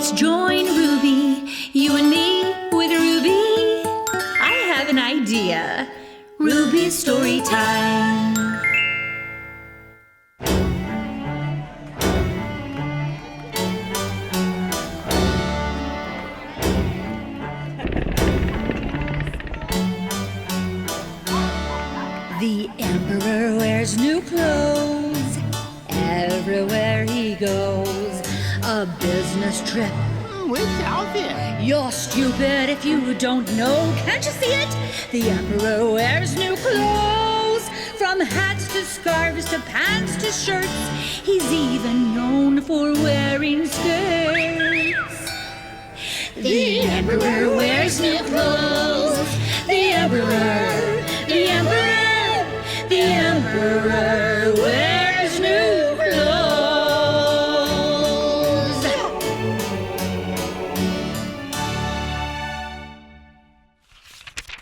Let's join Ruby, you and me with Ruby. I have an idea. Ruby's story time. The emperor wears new clothes everywhere he goes. A business trip without it. You're stupid if you don't know. Can't you see it? The emperor wears new clothes, from hats to scarves to pants to shirts. He's even known for wearing skirts. The emperor wears new clothes. The emperor, the emperor, the emperor wears new clothes.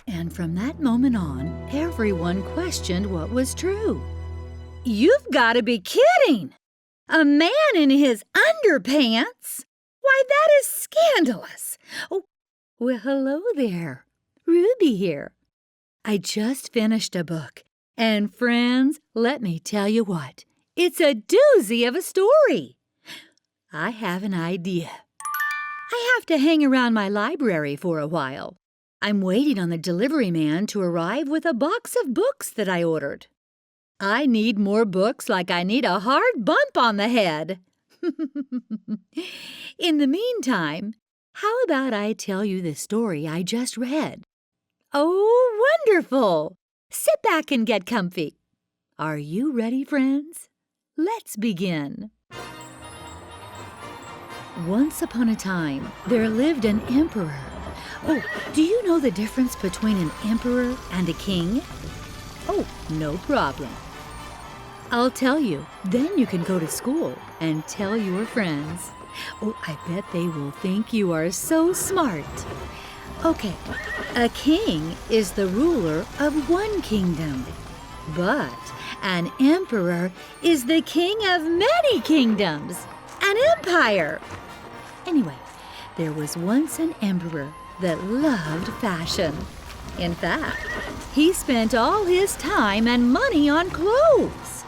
And from that moment on, everyone questioned what was true. You've got to be kidding! A man in his underpants? Why, that is scandalous. Oh, well, hello there. Ruby here. I just finished a book. And friends, let me tell you what. It's a doozy of a story. I have an idea. I have to hang around my library for a while. I'm waiting on the delivery man to arrive with a box of books that I ordered. I need more books like I need a hard bump on the head. In the meantime, how about I tell you the story I just read? Oh, wonderful! Sit back and get comfy. Are you ready, friends? Let's begin. Once upon a time, there lived an emperor. Oh, do you know the difference between an emperor and a king? Oh, no problem. I'll tell you, then you can go to school and tell your friends. Oh, I bet they will think you are so smart. Okay, a king is the ruler of one kingdom, but an emperor is the king of many kingdoms, an empire. Anyway, there was once an emperor that loved fashion. In fact, he spent all his time and money on clothes.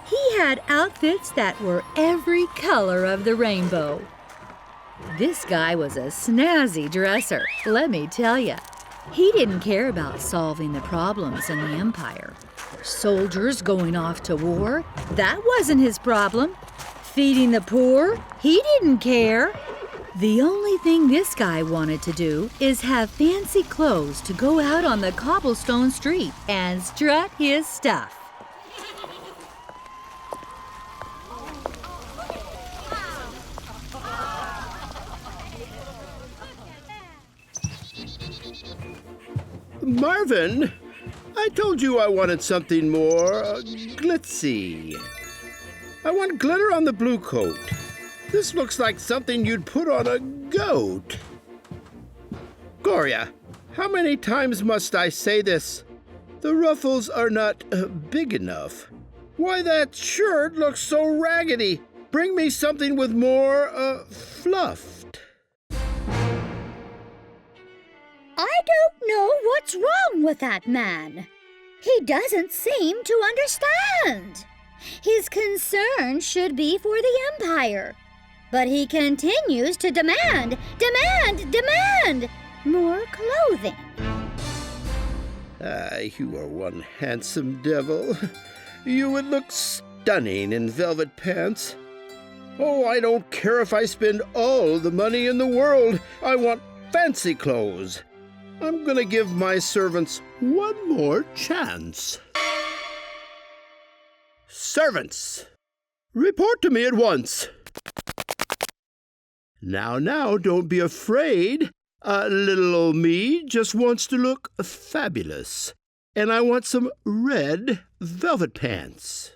He had outfits that were every color of the rainbow. This guy was a snazzy dresser, let me tell you. He didn't care about solving the problems in the empire. Soldiers going off to war, that wasn't his problem. Feeding the poor, he didn't care. The only thing this guy wanted to do is have fancy clothes to go out on the cobblestone street and strut his stuff. Marvin, I told you I wanted something more glitzy. I want glitter on the blue coat. This looks like something you'd put on a goat. Gloria, how many times must I say this? The ruffles are not big enough. Why, that shirt looks so raggedy. Bring me something with more fluff. I don't know what's wrong with that man. He doesn't seem to understand. His concern should be for the empire. But he continues to demand more clothing. You are one handsome devil. You would look stunning in velvet pants. Oh, I don't care if I spend all the money in the world. I want fancy clothes. I'm gonna give my servants one more chance. Servants, report to me at once. Now, don't be afraid. Little old me just wants to look fabulous. And I want some red velvet pants.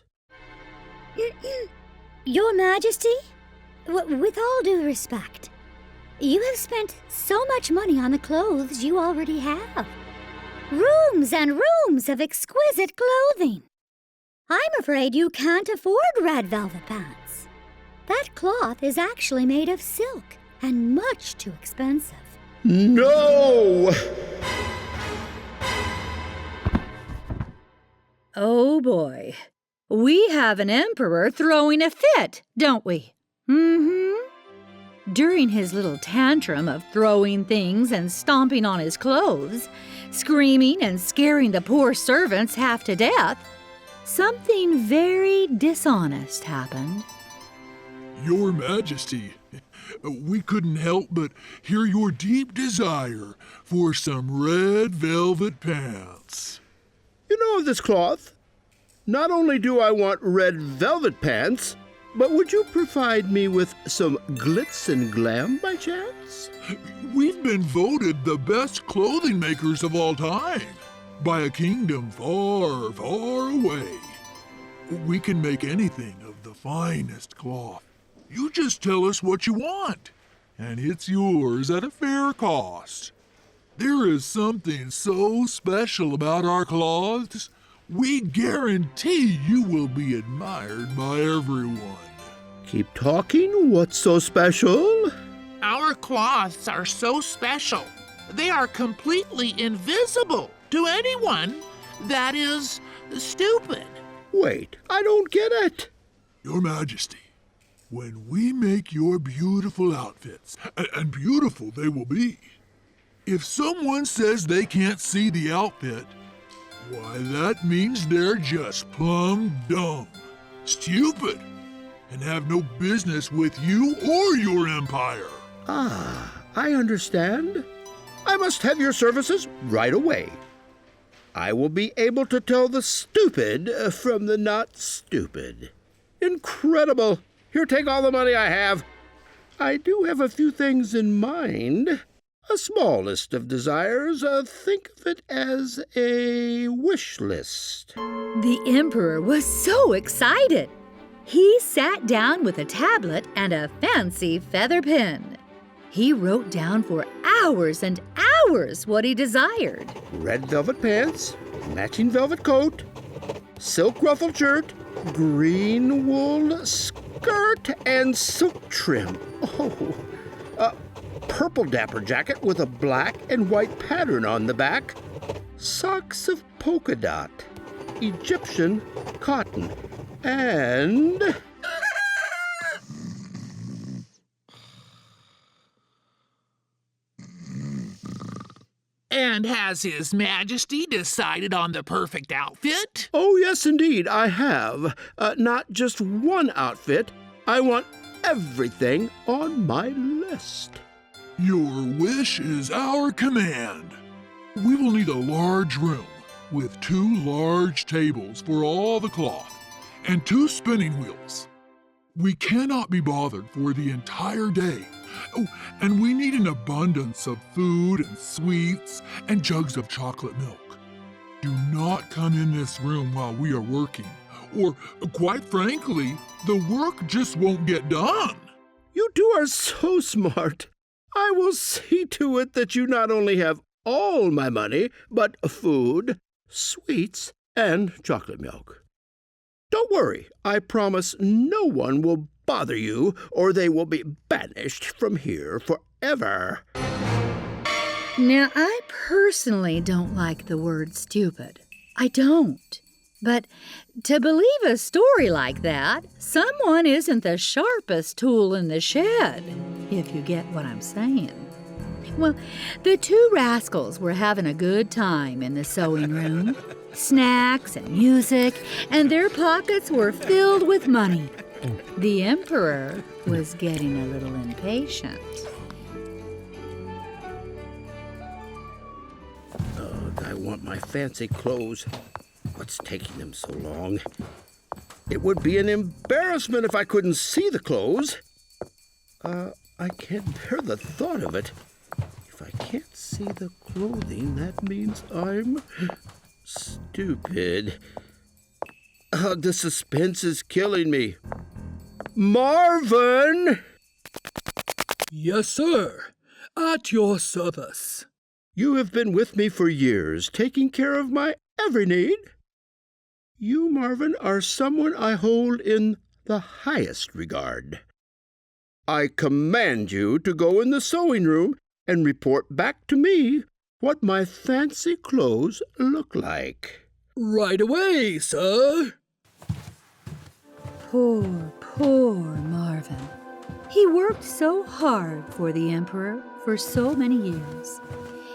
Your Majesty, with all due respect, you have spent so much money on the clothes you already have. Rooms and rooms of exquisite clothing. I'm afraid you can't afford red velvet pants. That cloth is actually made of silk and much too expensive. No! Oh boy, we have an emperor throwing a fit, don't we? During his little tantrum of throwing things and stomping on his clothes, screaming and scaring the poor servants half to death, something very dishonest happened. Your Majesty, we couldn't help but hear your deep desire for some red velvet pants. You know of this cloth? Not only do I want red velvet pants, but would you provide me with some glitz and glam by chance? We've been voted the best clothing makers of all time by a kingdom far, far away. We can make anything of the finest cloth. You just tell us what you want, and it's yours at a fair cost. There is something so special about our cloths, we guarantee you will be admired by everyone. Keep talking. What's so special? Our cloths are so special. They are completely invisible to anyone that is stupid. Wait, I don't get it. Your Majesty, when we make your beautiful outfits, and beautiful they will be, if someone says they can't see the outfit, why, that means they're just plumb dumb, stupid, and have no business with you or your empire. Ah, I understand. I must have your services right away. I will be able to tell the stupid from the not stupid. Incredible! Here, take all the money I have. I do have a few things in mind. A small list of desires. Think of it as a wish list. The emperor was so excited. He sat down with a tablet and a fancy feather pen. He wrote down for hours and hours what he desired. Red velvet pants, matching velvet coat, silk ruffled shirt, green wool skirt, and silk trim. Oh, a purple dapper jacket with a black and white pattern on the back, socks of polka dot, Egyptian cotton, and... And has His Majesty decided on the perfect outfit? Oh, yes, indeed, I have. Not just one outfit. I want everything on my list. Your wish is our command. We will need a large room with 2 large tables for all the cloth and 2 spinning wheels. We cannot be bothered for the entire day. Oh, and we need an abundance of food and sweets and jugs of chocolate milk. Do not come in this room while we are working, or quite frankly, the work just won't get done. You two are so smart. I will see to it that you not only have all my money, but food, sweets, and chocolate milk. Don't worry, I promise no one will bother you, or they will be banished from here forever. Now, I personally don't like the word stupid. I don't. But to believe a story like that, someone isn't the sharpest tool in the shed, if you get what I'm saying. Well, the 2 rascals were having a good time in the sewing room. Snacks and music, and their pockets were filled with money. The emperor was getting a little impatient. Ugh, I want my fancy clothes. What's taking them so long? It would be an embarrassment if I couldn't see the clothes. I can't bear the thought of it. If I can't see the clothing, that means I'm stupid. The suspense is killing me. Marvin! Yes, sir. At your service. You have been with me for years, taking care of my every need. You, Marvin, are someone I hold in the highest regard. I command you to go in the sewing room and report back to me what my fancy clothes look like. Right away, sir. Poor Marvin. He worked so hard for the Emperor for so many years.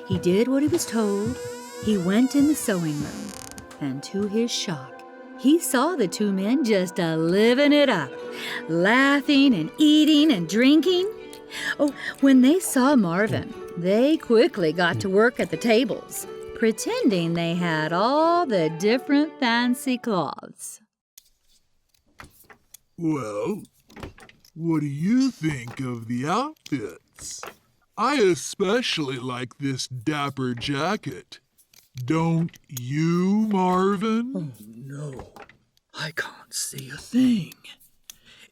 He did what he was told. He went in the sewing room, and to his shock, he saw the two men just living it up, laughing and eating and drinking. Oh, when they saw Marvin, they quickly got to work at the tables, pretending they had all the different fancy cloths. Well, what do you think of the outfits? I especially like this dapper jacket. Don't you, Marvin? Oh, no. I can't see a thing.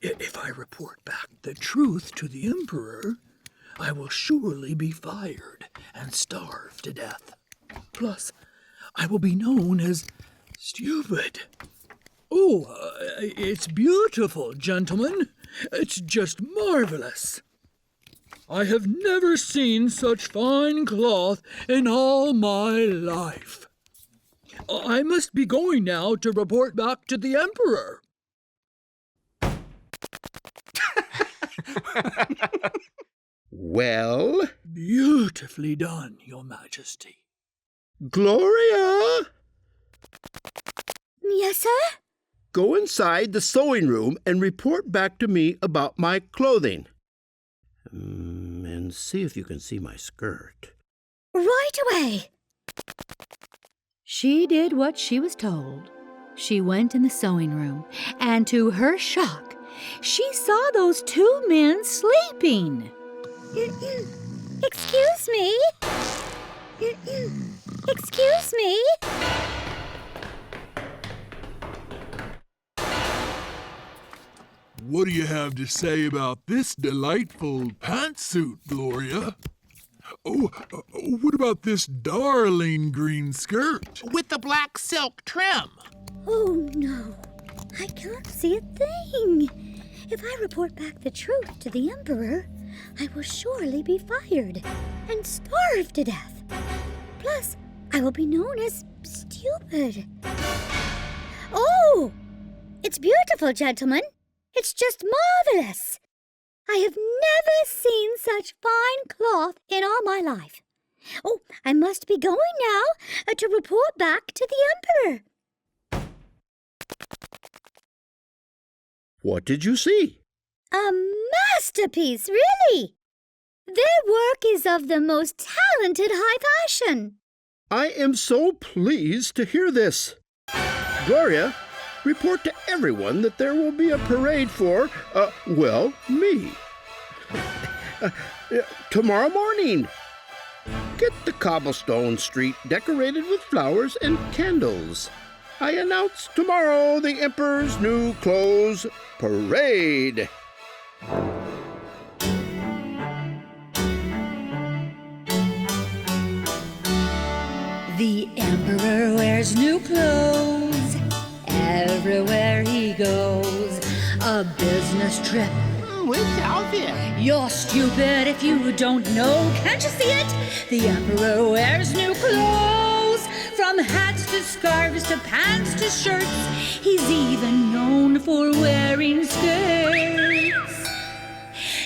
If I report back the truth to the Emperor, I will surely be fired and starve to death. Plus, I will be known as stupid. Oh, it's beautiful, gentlemen. It's just marvelous. I have never seen such fine cloth in all my life. I must be going now to report back to the Emperor. Well? Beautifully done, Your Majesty. Gloria? Yes, sir? Go inside the sewing room and report back to me about my clothing. And see if you can see my skirt. Right away. She did what she was told. She went in the sewing room, and to her shock, she saw those two men sleeping. Excuse me? Excuse me? What do you have to say about this delightful pantsuit, Gloria? Oh, what about this darling green skirt? With the black silk trim. Oh, no. I can't see a thing. If I report back the truth to the Emperor, I will surely be fired and starve to death. Plus, I will be known as stupid. Oh! It's beautiful, gentlemen. It's just marvelous. I have never seen such fine cloth in all my life. Oh, I must be going now to report back to the Emperor. What did you see? A masterpiece, really. Their work is of the most talented high fashion. I am so pleased to hear this. Gloria, report to everyone that there will be a parade for, me. Tomorrow morning. Get the cobblestone street decorated with flowers and candles. I announce tomorrow the Emperor's New Clothes Parade. The Emperor wears new clothes everywhere he goes. A business trip. With outfit. You're stupid if you don't know. Can't you see it? The Emperor wears new clothes. From hats to scarves to pants to shirts. He's even known for wearing skirts.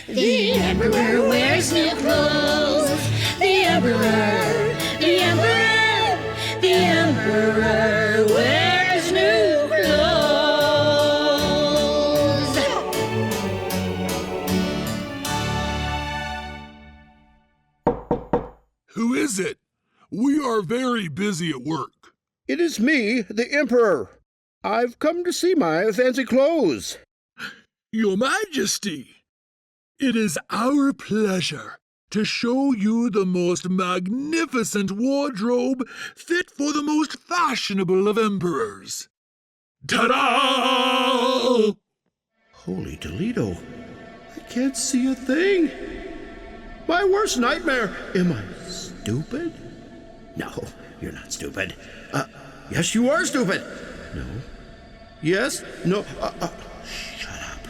The Emperor wears new clothes. The Emperor, the Emperor, the Emperor wears new clothes. Who is it? We are very busy at work. It is me, the Emperor. I've come to see my fancy clothes. Your Majesty, it is our pleasure to show you the most magnificent wardrobe fit for the most fashionable of emperors. Ta-da! Holy Toledo, I can't see a thing. My worst nightmare. Am I stupid? No, you're not stupid. Yes, you are stupid. No. Yes? No. Shut up.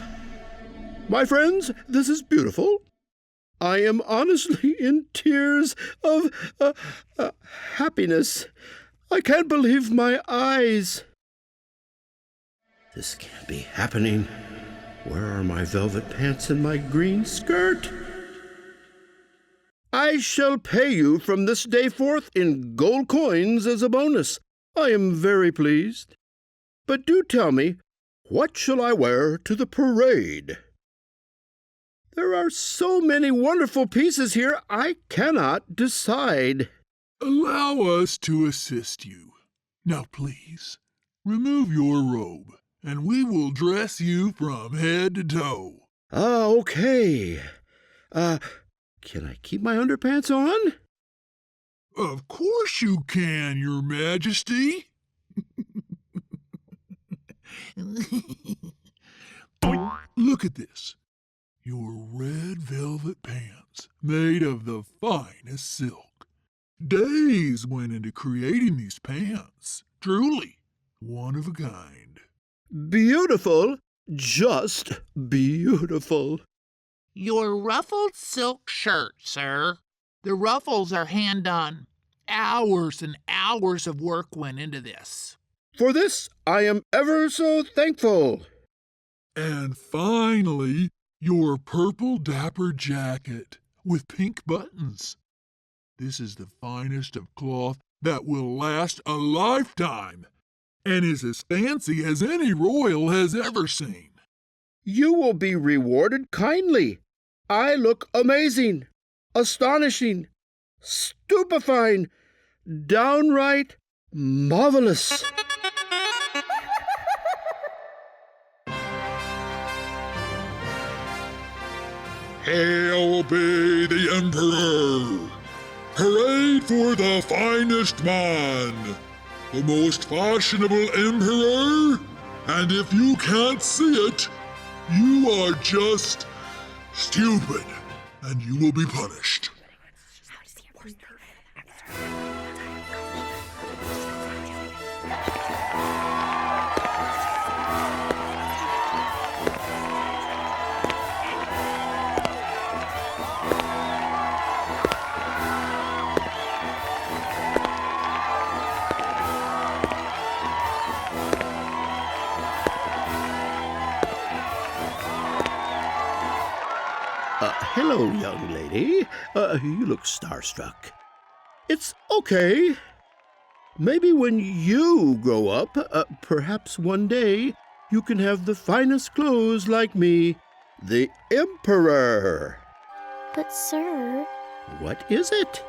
My friends, this is beautiful. I am honestly in tears of happiness. I can't believe my eyes. This can't be happening. Where are my velvet pants and my green skirt? I shall pay you from this day forth in gold coins as a bonus. I am very pleased. But do tell me, what shall I wear to the parade? There are so many wonderful pieces here, I cannot decide. Allow us to assist you. Now, please, remove your robe, and we will dress you from head to toe. Okay. Can I keep my underpants on? Of course you can, Your Majesty. Look at this. Your red velvet pants, made of the finest silk. Days went into creating these pants. Truly, one of a kind. Beautiful. Just beautiful. Your ruffled silk shirt, sir. The ruffles are hand-done. Hours and hours of work went into this. For this I am ever so thankful. And finally, your purple dapper jacket with pink buttons. This is the finest of cloth that will last a lifetime and is as fancy as any royal has ever seen. You will be rewarded kindly. I look amazing, astonishing, stupefying, downright marvelous. Hail be the Emperor! Parade for the finest man! The most fashionable Emperor! And if you can't see it, you are just stupid, and you will be punished. Hello, young lady. You look starstruck. It's okay. Maybe when you grow up, perhaps one day, you can have the finest clothes like me, the Emperor. But, sir, What is it?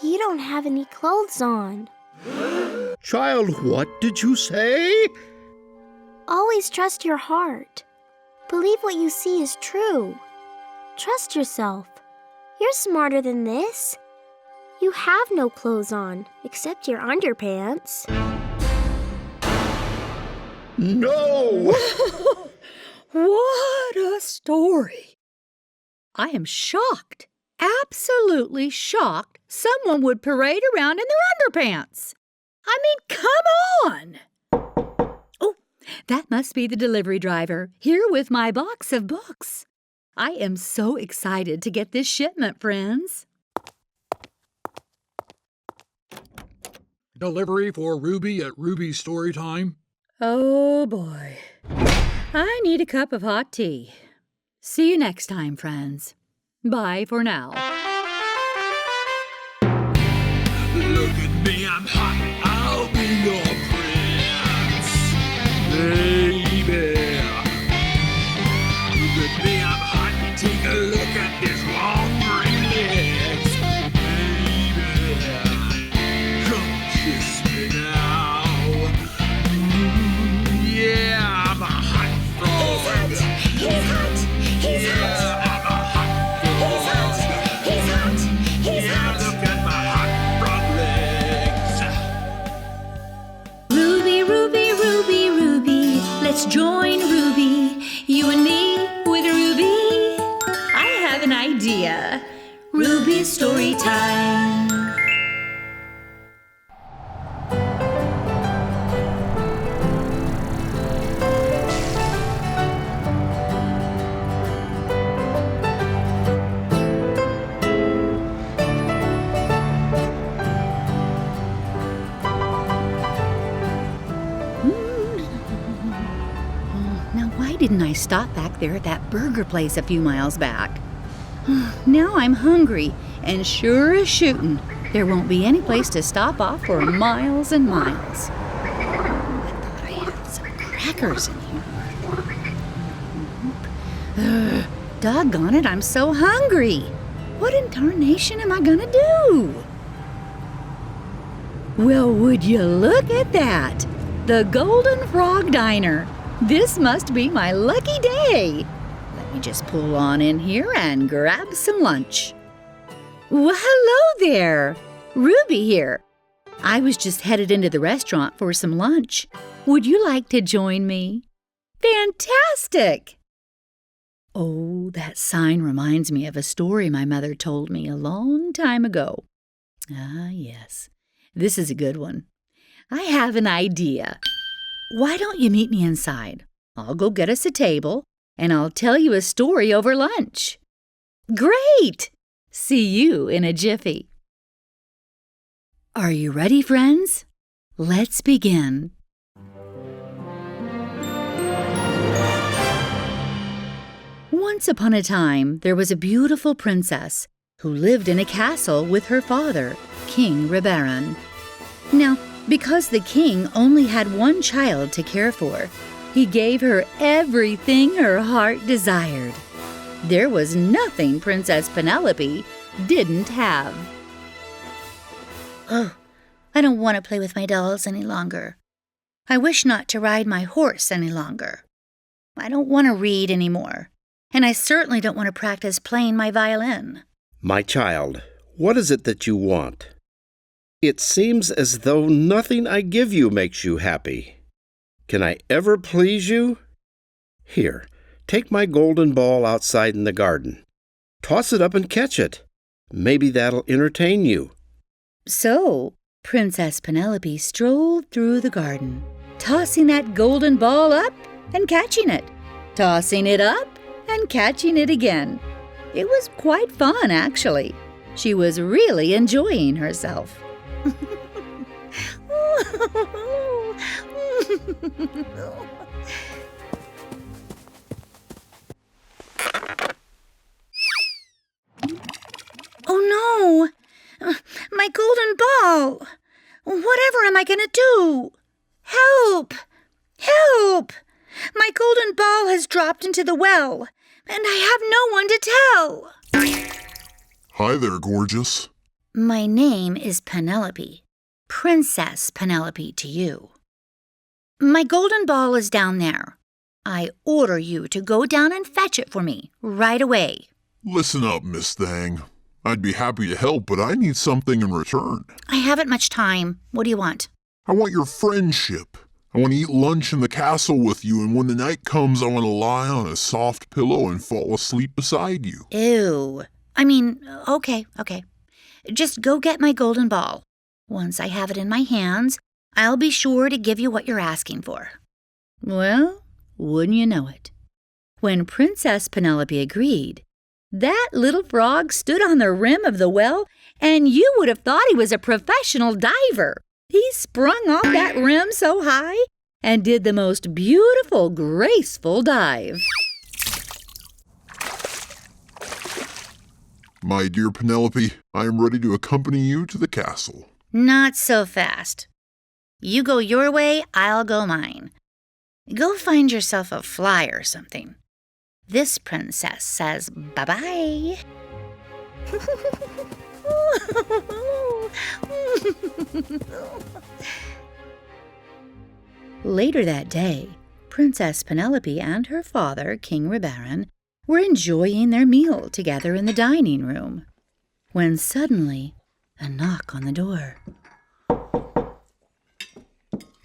you don't have any clothes on. Child, what did you say? Always trust your heart. Believe what you see is true. Trust yourself. You're smarter than this. You have no clothes on, except your underpants. No! What a story! I am shocked, absolutely shocked someone would parade around in their underpants. I mean, come on! Oh, that must be the delivery driver, here with my box of books. I am so excited to get this shipment, friends. Delivery for Ruby at Ruby's Storytime. Oh, boy. I need a cup of hot tea. See you next time, friends. Bye for now. Look at me, I'm hot. I'll be your prince, baby. Look at me, I'm hot. Take a look at his long green legs, baby. Come kiss me now. Yeah, I'm a hot frog. He's hot! He's Yeah, hot! I'm a hot frog. He's hot! He's Yeah, hot! look at my hot frog legs. Ruby, Ruby, Ruby, Ruby, let's join Ruby, you and me with Ruby. I have an idea. Ruby's story time. didn't I stop back there at that burger place a few miles back? Now I'm hungry, and sure as shooting, there won't be any place to stop off for miles and miles. I thought I had some crackers in here. Doggone it, I'm so hungry. What in tarnation am I gonna do? Well, would you look at that? The Golden Frog Diner. This must be my lucky day. Let me just pull on in here and grab some lunch. Well, hello there. Ruby here. I was just headed into the restaurant for some lunch. Would you like to join me? Fantastic! Oh, that sign reminds me of a story my mother told me a long time ago. Ah, yes. This is a good one. I have an idea. Why don't you meet me inside? I'll go get us a table, and I'll tell you a story over lunch. Great! See you in a jiffy. Are you ready, friends? Let's begin. Once upon a time, there was a beautiful princess who lived in a castle with her father, King Rebaran. Now, because the king only had one child to care for, he gave her everything her heart desired. There was nothing Princess Penelope didn't have. Oh, I don't want to play with my dolls any longer. I wish not to ride my horse any longer. I don't want to read anymore. And I certainly don't want to practice playing my violin. My child, what is it that you want? It seems as though nothing I give you makes you happy. Can I ever please you? Here, take my golden ball outside in the garden. Toss it up and catch it. Maybe that'll entertain you. So, Princess Penelope strolled through the garden, tossing that golden ball up and catching it, tossing it up and catching it again. It was quite fun, actually. She was really enjoying herself. Oh no! My golden ball! Whatever am I going to do? Help! Help! My golden ball has dropped into the well, and I have no one to tell. Hi there, gorgeous. My name is Penelope. Princess Penelope to you. My golden ball is down there. I order you to go down and fetch it for me right away. Listen up, Miss Thang. I'd be happy to help, but I need something in return. I haven't much time. What do you want? I want your friendship. I want to eat lunch in the castle with you, and when the night comes, I want to lie on a soft pillow and fall asleep beside you. Ew. Okay. Just go get my golden ball. Once I have it in my hands, I'll be sure to give you what you're asking for. Well, wouldn't you know it? When Princess Penelope agreed, that little frog stood on the rim of the well, and you would have thought he was a professional diver. He sprung off that rim so high and did the most beautiful, graceful dive. My dear Penelope, I am ready to accompany you to the castle. Not so fast. You go your way, I'll go mine. Go find yourself a fly or something. This princess says bye-bye. Later that day, Princess Penelope and her father, King Rebaran, were enjoying their meal together in the dining room, when suddenly a knock on the door.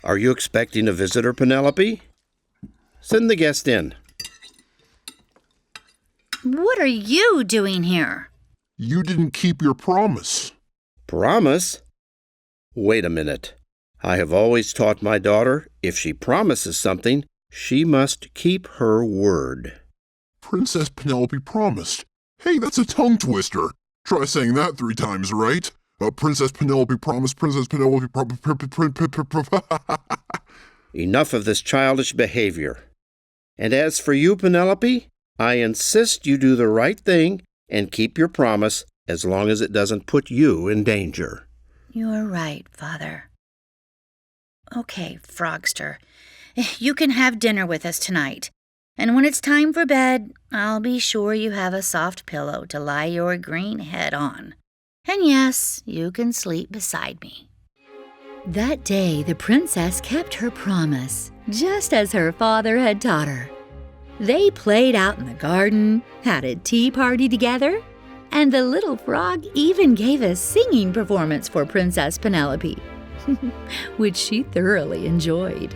Are you expecting a visitor, Penelope? Send the guest in. What are you doing here? You didn't keep your promise. Promise? Wait a minute. I have always taught my daughter, if she promises something, she must keep her word. Princess Penelope promised. Hey, that's a tongue twister. Try saying that 3 times, right? Princess Penelope promised, Princess Penelope Enough of this childish behavior. And as for you, Penelope, I insist you do the right thing and keep your promise as long as it doesn't put you in danger. You're right, Father. Okay, Frogster, you can have dinner with us tonight. And when it's time for bed, I'll be sure you have a soft pillow to lie your green head on. And yes, you can sleep beside me. That day, the princess kept her promise, just as her father had taught her. They played out in the garden, had a tea party together, and the little frog even gave a singing performance for Princess Penelope, which she thoroughly enjoyed.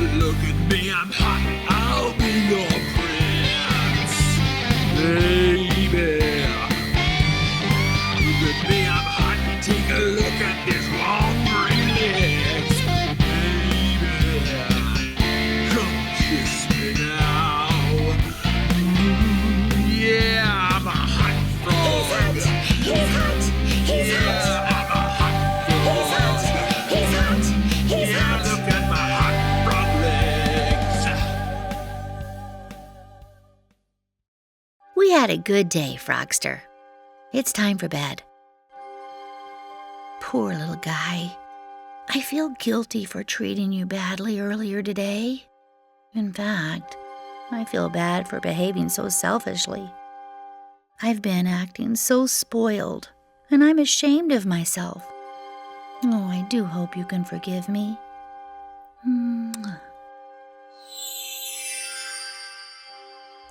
Look at me, I'm hot, I'll be your prince, baby. Look at me, I'm hot, take a look at this long green legs, baby. Come kiss me now. Yeah, I'm a hot frog. He's hot! He's Yeah, hot! I'm a hot frog. He's hot! He's Yeah, hot! look at my hot frog legs. We had a good day, Frogster. It's time for bed. Poor little guy. I feel guilty for treating you badly earlier today. In fact, I feel bad for behaving so selfishly. I've been acting so spoiled, and I'm ashamed of myself. Oh, I do hope you can forgive me. Mwah.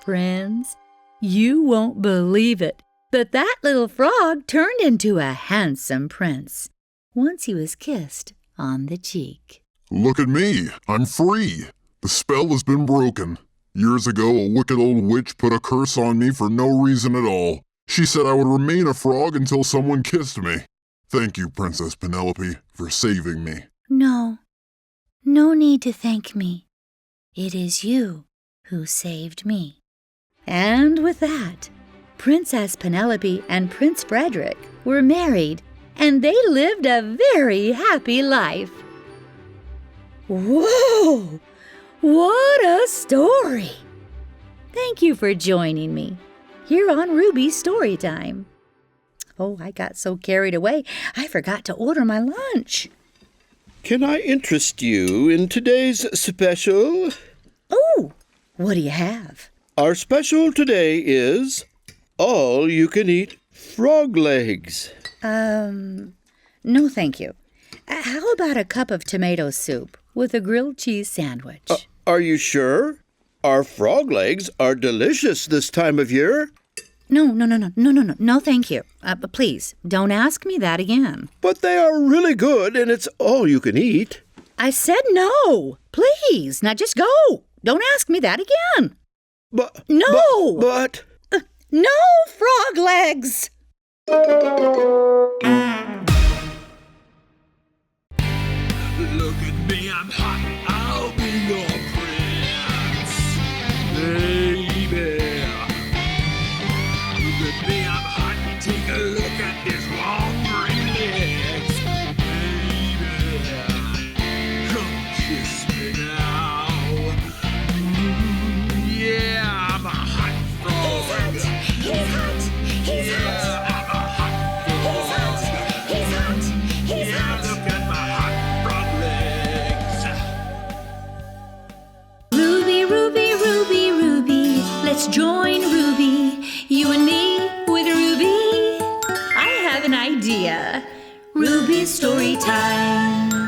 Friends, you won't believe it, but that little frog turned into a handsome prince once he was kissed on the cheek. Look at me, I'm free. The spell has been broken. Years ago, a wicked old witch put a curse on me for no reason at all. She said I would remain a frog until someone kissed me. Thank you, Princess Penelope, for saving me. No need to thank me. It is you who saved me. And with that, Princess Penelope and Prince Frederick were married, and they lived a very happy life. Whoa! What a story! Thank you for joining me here on Ruby's Storytime. Oh, I got so carried away, I forgot to order my lunch. Can I interest you in today's special? Oh, what do you have? Our special today is all-you-can-eat frog legs. No thank you. How about a cup of tomato soup with a grilled cheese sandwich? Are you sure? Our frog legs are delicious this time of year. No, thank you. Please, don't ask me that again. But they are really good, and it's all you can eat. I said no. Please, now just go. Don't ask me that again. But... No! But... No frog legs! Look at me, I'm hot, I'll be your prince, baby. Look at me, I'm hot, take a look at this long green legs, baby. Come kiss me now. Yeah, I'm a hot frog. He's hot! He's Yeah, hot! I'm a hot frog. He's hot! He's Yeah, hot! look at my hot frog legs. Ruby, Ruby, Ruby, Ruby, let's join Ruby, you and me with Ruby. I have an idea. Ruby's story time.